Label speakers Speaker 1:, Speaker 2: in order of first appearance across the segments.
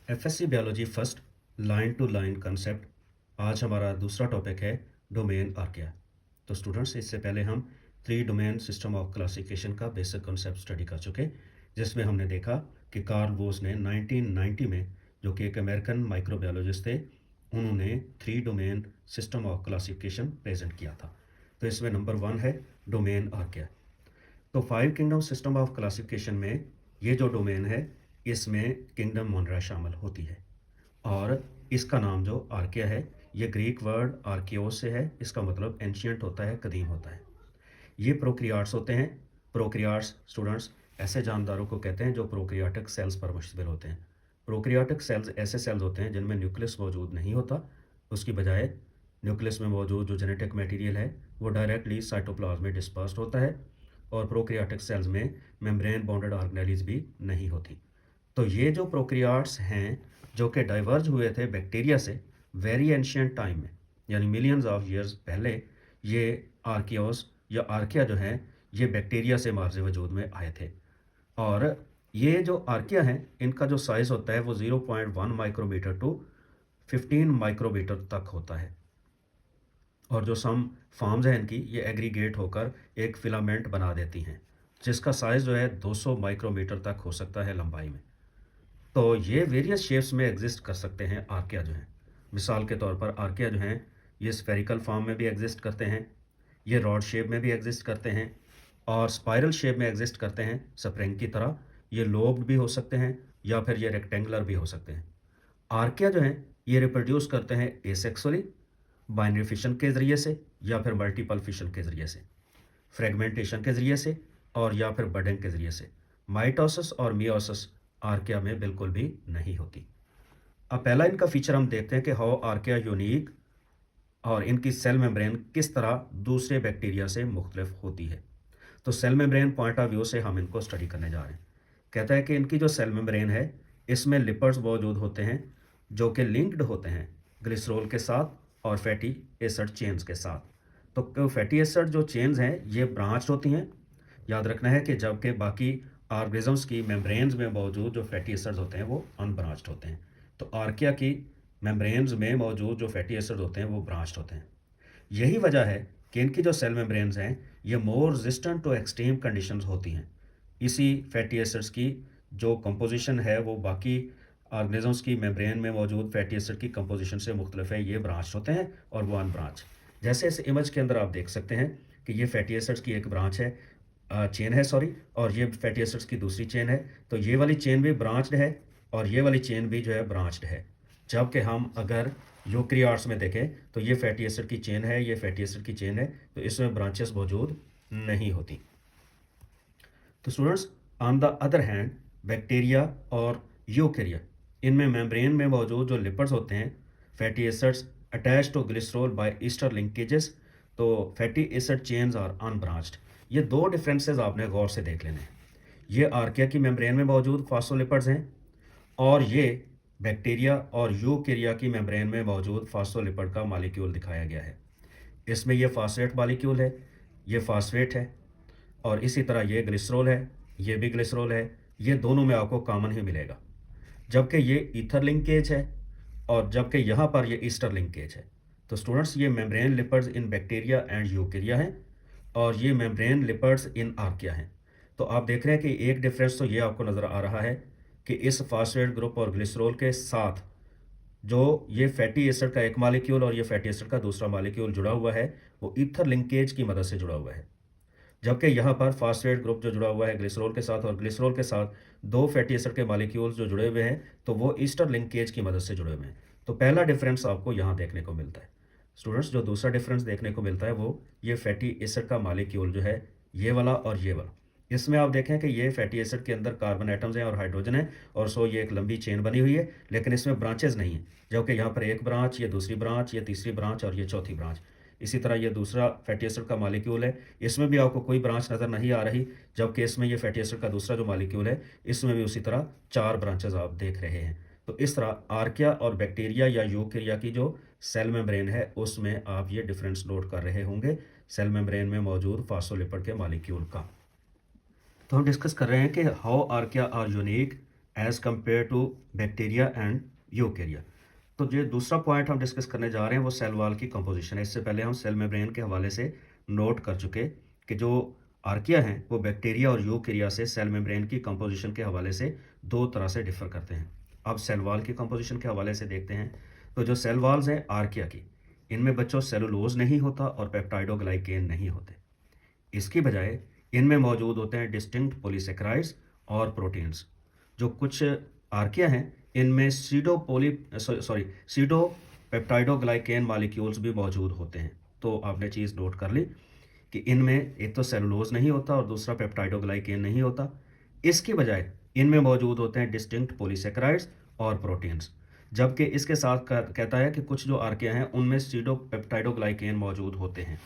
Speaker 1: FSc biology first line to line concept. आज हमारा दूसरा टॉपिक है डोमेन आर्किया। तो स्टूडेंट्स, इससे पहले हम 3 डोमेन सिस्टम ऑफ क्लासिफिकेशन का बेसिक कॉन्सेप्ट स्टडी कर चुके, जिसमें हमने देखा कि कार्ल बोस ने 1990 में, जो कि एक अमेरिकन माइक्रोबायोलॉजिस्ट थे, उन्होंने 3 domain system of classification present किया था। तो इसमें नंबर 1 है डोमेन आर्किया। तो 5 किंगडम सिस्टम ऑफ क्लासिफिकेशन में ये जो डोमेन है, इसमें किंगडम मोनरा शामिल होती है। और इसका नाम जो आर्किया है, ये ग्रीक वर्ड आर्कियोस से है। इसका मतलब एंशियंट होता है, कदीम होता है। ये प्रोक्रियाट्स होते हैं। प्रोक्रियाट्स स्टूडेंट्स ऐसे जानदारों को कहते हैं जो प्रोक्रियाटिक सेल्स पर मुश्तमिल होते हैं। प्रोक्रियाटिक सेल्स ऐसे सेल्स होते हैं जिनमें न्यूक्लियस मौजूद नहीं होता। उसकी बजाय न्यूक्लियस में मौजूद जो जेनेटिक मटेरियल है वो डायरेक्टली साइटोप्लाज्म में डिस्पर्स्ड होता है। और प्रोक्रियाटिक सेल्स में मेम्ब्रेन बॉन्डेड ऑर्गेनेलीज भी नहीं होती। तो ये जो प्रोक्रियाट्स हैं, जो कि डाइवर्ज हुए थे बैक्टीरिया से वेरी एंशियंट टाइम में, यानी मिलियंस ऑफ ईयर्स पहले, ये आर्कियोस या आर्किया जो है, ये बैक्टीरिया से मार्ज वजूद में आए थे। और ये जो आर्किया हैं, इनका जो साइज़ होता है वो 0.1 माइक्रोमीटर टू 15 माइक्रोमीटर तक होता है। और जो सम फॉर्म्स हैं इनकी, ये एग्रीगेट होकर एक फिलामेंट बना देती हैं, जिसका साइज़ जो है 200 माइक्रोमीटर तक हो सकता है लंबाई में। तो ये वेरियस शेप्स में एग्जिस्ट कर सकते हैं आर्किया जो हैं। मिसाल के तौर पर आर्किया जो हैं, ये स्फेरिकल फॉर्म में भी एग्जिस्ट करते हैं, ये रॉड शेप में भी एग्जिस्ट करते हैं, और स्पाइरल शेप में एग्जिस्ट करते हैं स्प्रिंग की तरह। ये लोब्ड भी हो सकते हैं या फिर ये रेक्टेंगुलर भी हो सकते हैं। आर्किया जो हैं, ये रिप्रोड्यूस करते हैं एसेक्सुअली, बाइनरी फिशन के ज़रिए से या फिर मल्टीपल फिशन के ज़रिए से, फ्रेगमेंटेशन के ज़रिए से, और या फिर बडिंग के ज़रिए से। माइटोसिस और मियोसिस आर्किया में बिल्कुल भी नहीं होती। अब पहला इनका फीचर हम देखते हैं कि हाउ आर्किया यूनिक, और इनकी सेल मेम्ब्रेन किस तरह दूसरे बैक्टीरिया से मुख्तलिफ होती है। तो cell membrane point of view से हम इनको स्टडी करने जा रहे हैं। कहता है कि इनकी जो सेल मेम्ब्रेन है, इसमें लिपिड्स मौजूद होते हैं जो कि लिंक्ड होते हैं ग्लिसरॉल के साथ और फैटी एसिड चेन्स के साथ। तो फैटी एसिड जो चेन्स हैं, ये ब्रांच होती हैं। याद रखना है कि जबकि बाकी ऑर्गेनिजम्स की मेम्ब्रेन्स में मौजूद जो फैटी एसिड्स होते हैं वो अनब्रांच्ड होते हैं। तो आर्किया की मेम्ब्रेन्स में मौजूद जो फैटी एसिड होते हैं वो ब्रांच्ड होते हैं। यही वजह है कि इनकी जो सेल मेम्ब्रेन्स हैं, ये मोर रेजिस्टेंट टू एक्सट्रीम कंडीशंस होती हैं। इसी फैटी एसिड्स की जो कंपोजिशन है वो बाकी ऑर्गेनिजम्स की मेम्ब्रेन में मौजूद फैटी एसिड की कंपोजिशन से मुख्तलिफ है। ये ब्रांच होते हैं और वो अनब्रांच। जैसे इस इमेज के अंदर आप देख सकते हैं कि ये फैटी एसिड्स की एक ब्रांच है, चेन है सॉरी, और ये फैटी एसिड्स की दूसरी चेन है। तो ये वाली चेन भी ब्रांच्ड है और ये वाली चेन भी जो है ब्रांच्ड है। जबकि हम अगर यूक्रियाट्स में देखें तो ये फैटी एसिड की चेन है, ये फैटी एसिड की चेन है, तो इसमें ब्रांचेस मौजूद नहीं होती। तो students, on the other hand bacteria और यूकेरिया, इनमें मेम्ब्रेन में मौजूद जो लिपिड्स होते हैं, fatty acids attach to glycerol by ester linkages. तो fatty acid chains are unbranched. ये दो डिफरेंसेस आपने गौर से देख लेने हैं। ये आर्किया की मेम्ब्रेन में मौजूद फास्फोलिपिड्स हैं, और ये बैक्टीरिया और यूकेरिया की मेम्ब्रेन में मौजूद फास्फोलिपिड का मॉलिक्यूल दिखाया गया है। इसमें ये फास्फेट मॉलिक्यूल है, ये फास्फेट है, और इसी तरह ये ग्लिसरॉल है, ये भी ग्लिसरॉल है। ये दोनों में आपको कॉमन ही मिलेगा। जबकि ये ईथर लिंकेज है और जबकि यहाँ पर ये ईस्टर लिंकेज है। तो स्टूडेंट्स, ये membrane lipids in bacteria and Eukarya हैं, और ये मेम्ब्रेन लिपिड्स इन आर्किया हैं। तो आप देख रहे हैं कि एक डिफरेंस तो ये आपको नज़र आ रहा है कि इस फास्फेट ग्रुप और ग्लिसरॉल के साथ जो ये फैटी एसिड का एक मॉलिक्यूल और ये फैटी एसिड का दूसरा मॉलिक्यूल जुड़ा हुआ है, वो ईथर लिंकेज की मदद से जुड़ा हुआ है। जबकि यहाँ पर फास्फेट ग्रुप जो जुड़ा हुआ है ग्लिसरॉल के साथ, और ग्लिसरॉल के साथ दो फैटी एसिड के मॉलिक्यूल्स जो जुड़े हुए हैं, तो वो ईस्टर लिंकेज की मदद से जुड़े हुए हैं। तो पहला डिफरेंस आपको यहाँ देखने को मिलता है। स्टूडेंट्स, जो दूसरा डिफरेंस देखने को मिलता है वो ये फैटी एसिड का मॉलिक्यूल जो है, ये वाला और ये वाला। इसमें आप देखें कि ये फैटी एसिड के अंदर कार्बन एटम्स हैं और हाइड्रोजन है, और सो ये एक लंबी चेन बनी हुई है, लेकिन इसमें ब्रांचेज नहीं है। जबकि यहाँ पर एक ब्रांच, ये दूसरी ब्रांच, ये तीसरी ब्रांच और ये चौथी ब्रांच। इसी तरह ये दूसरा फैटी एसिड का मॉलिक्यूल है, इसमें भी आपको कोई ब्रांच नज़र नहीं आ रही। जबकि इसमें ये फैटी एसिड का दूसरा जो मॉलिक्यूल है, इसमें भी उसी तरह 4 ब्रांचेज आप देख रहे हैं। तो इस तरह आर्किया और बैक्टीरिया या यूकेरिया की जो सेल मेम्ब्रेन है, उसमें आप ये डिफरेंस नोट कर रहे होंगे सेल मेम्ब्रेन में मौजूद फास्फोलिपिड के मॉलिक्यूल का। तो हम डिस्कस कर रहे हैं कि how archaea are unique as compare to bacteria and eukarya. तो जो दूसरा पॉइंट हम डिस्कस करने जा रहे हैं वो सेल वॉल की कंपोजिशन है। इससे पहले हम सेल मेम्ब्रेन के हवाले से नोट कर चुके कि जो आर्किया हैं वो बैक्टीरिया और यूकेरिया से सेल मेम्ब्रेन की कंपोजिशन के हवाले से दो तरह से डिफर करते हैं। अब सेल वॉल की कंपोजिशन के हवाले से देखते हैं। तो जो सेल वॉल्स हैं आर्किया की, इनमें बच्चों सेलुलोज नहीं होता और पेप्टाइडोग्लाइकेन नहीं होते। इसकी बजाय इनमें मौजूद होते हैं डिस्टिंक्ट पॉलीसेकेराइड्स और प्रोटीन्स। जो कुछ आर्किया हैं इनमें सीडो पेप्टाइडोग्लाइकेन मॉलिक्यूल्स भी मौजूद होते हैं। तो आपने चीज़ नोट कर ली कि इनमें एक तो सेलुलोज नहीं होता और दूसरा पेप्टाइडोग्लाइकेन नहीं होता। इसकी बजाय इनमें मौजूद होते हैं डिस्टिंक्ट पॉलीसेकेराइड्स और प्रोटीन्स। जबकि इसके साथ कहता है कि कुछ जो आर्किया हैं उनमें सीडो पेप्टाइडोग्लाइकेन मौजूद होते हैं।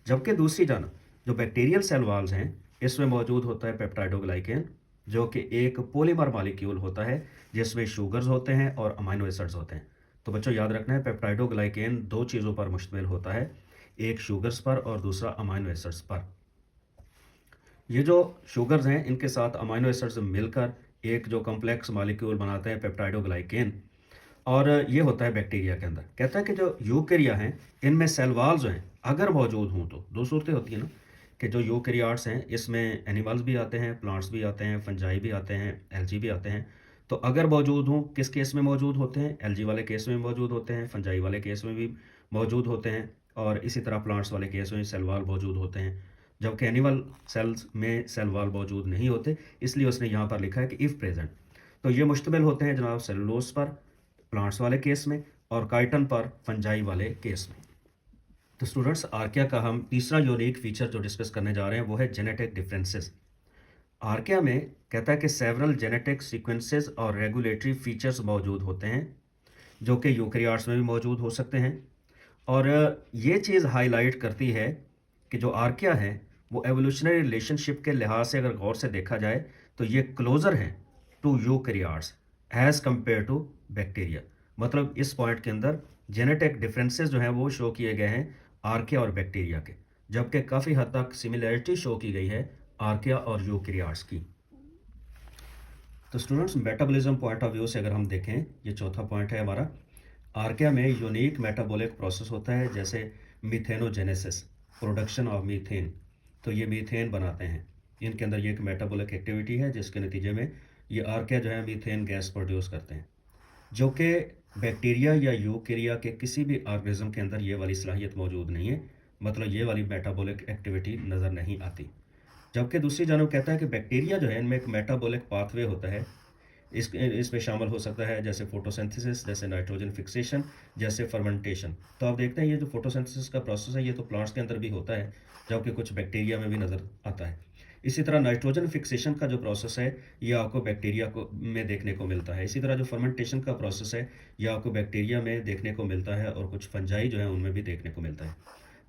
Speaker 1: जबकि दूसरी जानब जो बैक्टीरियल सेल वॉल्स हैं इसमें मौजूद होता है पेप्टाइडोग्लाइकेन, जो कि एक पॉलीमर मॉलिक्यूल होता है जिसमें शुगर्स होते हैं और अमाइनो एसिड्स होते हैं। तो बच्चों याद रखना है पेप्टाइडोग्लाइकेन दो चीज़ों पर मुश्तमिल होता है, एक शुगर्स पर और दूसरा अमाइनो एसिड्स पर। ये जो शुगर्स हैं इनके साथ अमाइनो एसिड्स मिलकर एक जो कॉम्प्लेक्स मॉलिक्यूल बनाते हैं पेप्टाइडोग्लाइकेन, और ये होता है बैक्टीरिया के अंदर। कहता है कि जो यूकेरिया हैं इनमें सेल वॉल जो हैं अगर मौजूद हों तो दो सूरतें होती हैं ना, कि जो यूकेरियाट्स हैं इसमें एनिमल्स भी आते हैं, प्लांट्स भी आते हैं, फंजाई भी आते हैं, एल्गी भी आते हैं। तो अगर मौजूद हों किस केस में मौजूद होते हैं, एल्गी वाले केस में मौजूद होते हैं, फंजाई वाले केस में भी मौजूद होते हैं, और इसी तरह प्लांट्स वाले केस में सेल वॉल मौजूद होते हैं। जबकि एनिमल सेल्स में सेल वॉल मौजूद नहीं होते, इसलिए उसने यहाँ पर लिखा है कि इफ़ प्रेजेंट। तो ये मुश्तमिल होते हैं जनाब सेलुलोज पर प्लांट्स वाले केस में और काइटन पर फंजाई वाले केस में। तो स्टूडेंट्स आर्किया का हम तीसरा यूनिक फीचर जो डिस्कस करने जा रहे हैं वो है जेनेटिक डिफरेंसेस। आर्किया में कहता है कि सेवरल जेनेटिक सीक्वेंसेस और रेगुलेटरी फीचर्स मौजूद होते हैं जो कि यूकेरियाट्स में भी मौजूद हो सकते हैं। और ये चीज़ हाईलाइट करती है कि जो आर्किया है वो एवोल्यूशनरी रिलेशनशिप के लिहाज से अगर गौर से देखा जाए तो ये क्लोज़र हैं to eukaryotes as compare to bacteria. मतलब इस पॉइंट के अंदर जेनेटिक डिफरेंसेस जो हैं वो शो किए गए हैं आर्किया और बैक्टीरिया के, जबकि काफ़ी हद तक सिमिलैरिटी शो की गई है आर्किया और यूकेरियाट्स की। तो students metabolism point of view से अगर हम देखें, ये चौथा पॉइंट है हमारा। आर्किया में यूनिक मेटाबॉलिक प्रोसेस होता है जैसे मीथेनोजेनेसिस, प्रोडक्शन ऑफ मीथेन। तो ये मीथेन बनाते हैं, इनके अंदर ये एक मेटाबॉलिक एक्टिविटी है जिसके नतीजे में ये आर्किया जो है मीथेन गैस प्रोड्यूस करते हैं, जो कि बैक्टीरिया या यूकेरिया के किसी भी ऑर्गेनिज्म के अंदर ये वाली सलाहियत मौजूद नहीं है। मतलब ये वाली मेटाबॉलिक एक्टिविटी नज़र नहीं आती। जबकि दूसरी जानब कहता है कि बैक्टीरिया जो है इनमें एक मेटाबॉलिक पाथवे होता है, इसमें शामिल हो सकता है जैसे फोटोसिंथेसिस, जैसे नाइट्रोजन फिक्सेशन, जैसे फर्मेंटेशन। तो आप देखते हैं ये जो फोटोसिंथेसिस का प्रोसेस है ये तो प्लांट्स के अंदर भी होता है, जबकि कुछ बैक्टीरिया में भी नज़र आता है। इसी तरह नाइट्रोजन फिक्सेशन का जो प्रोसेस है ये आपको बैक्टीरिया को में देखने को मिलता है। इसी तरह जो फर्मेंटेशन का प्रोसेस है ये आपको बैक्टीरिया में देखने को मिलता है और कुछ फंजाई जो है उनमें भी देखने को मिलता है।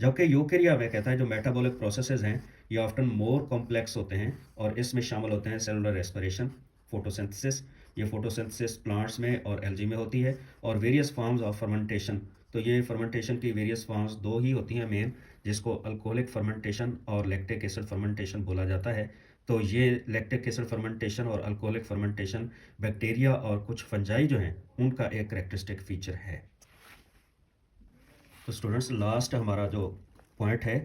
Speaker 1: जबकि यूकेरिया में कहता है जो मेटाबॉलिक प्रोसेसेस हैं ये ऑफ्टन मोर कॉम्प्लेक्स होते हैं और इसमें शामिल होते हैं सेलुलर रेस्पिरेशन, फोटोसिंथेसिस। ये फोटोसिंथेसिस प्लांट्स में और एल्गी में होती है, और वेरियस फॉर्म्स ऑफ फर्मेंटेशन। तो ये फर्मेंटेशन की वेरियस फॉर्म्स दो ही होती हैं मेन, जिसको अल्कोहलिक फर्मेंटेशन और लैक्टिक एसिड फर्मेंटेशन बोला जाता है। तो ये लैक्टिक एसिड फर्मेंटेशन और अल्कोहलिक फर्मेंटेशन बैक्टीरिया और कुछ फंजाई जो हैं उनका एक करेक्टरिस्टिक फीचर है। तो स्टूडेंट्स लास्ट हमारा जो पॉइंट है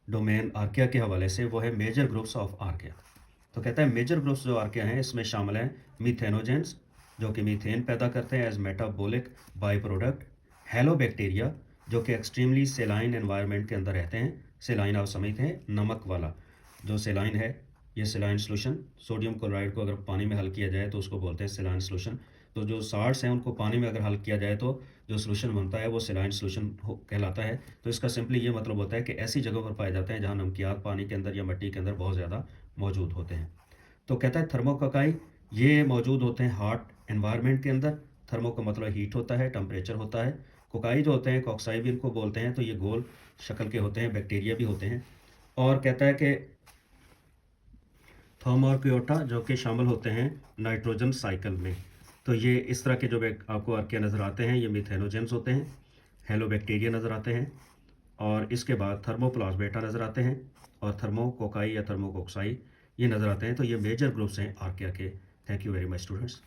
Speaker 1: डोमेन आर्किया के हवाले से वो है मेजर ग्रुप्स ऑफ आर्किया। तो कहता है मेजर ग्रुप्स जो आर्किया हैं इसमें शामिल हैं मीथेनोजेंस जो कि मीथेन पैदा करते हैं as metabolic byproduct, halobacteria जो कि एक्सट्रीमली सेलाइन एनवायरनमेंट के अंदर रहते हैं। सेलाइन आप समझते हैं नमक वाला, जो सेलाइन है ये सेलाइन सोल्यूशन, सोडियम क्लोराइड को अगर पानी में हल किया जाए तो उसको बोलते हैं सेलाइन सोल्यूशन। तो जो साल्ट्स हैं उनको पानी में अगर हल किया जाए तो जो सोल्यूशन बनता है वो सेलाइन सोल्यूशन कहलाता है। तो इसका सिंपली ये मतलब होता है कि ऐसी जगहों पर पाए जाते हैं जहाँ नमकियात पानी के अंदर या मिट्टी के अंदर बहुत ज़्यादा मौजूद होते हैं। तो कहता है थर्मोकोकाई ये मौजूद होते हैं हॉट एनवायरनमेंट के अंदर। थर्मो का मतलब हीट होता है, टेम्परेचर होता है। कोकाई जो होते हैं, कॉक्साई भी इनको बोलते हैं, तो ये गोल शक्ल के होते हैं, बैक्टीरिया भी होते हैं। और कहता है कि थर्मोक्योटा जो कि शामिल होते हैं नाइट्रोजन साइकिल में। तो ये इस तरह के जो आपको आर्किया नज़र आते हैं ये मिथेनोजेंस होते हैं, हेलो बैक्टीरिया नज़र आते हैं, और इसके बाद थर्मोप्लाज्मेटा नज़र आते हैं, और थर्मोकोकाई या थर्मोकोक्साई ये नज़र आते हैं। तो ये मेजर ग्रुप्स हैं आर्किया के Thank you very much, students.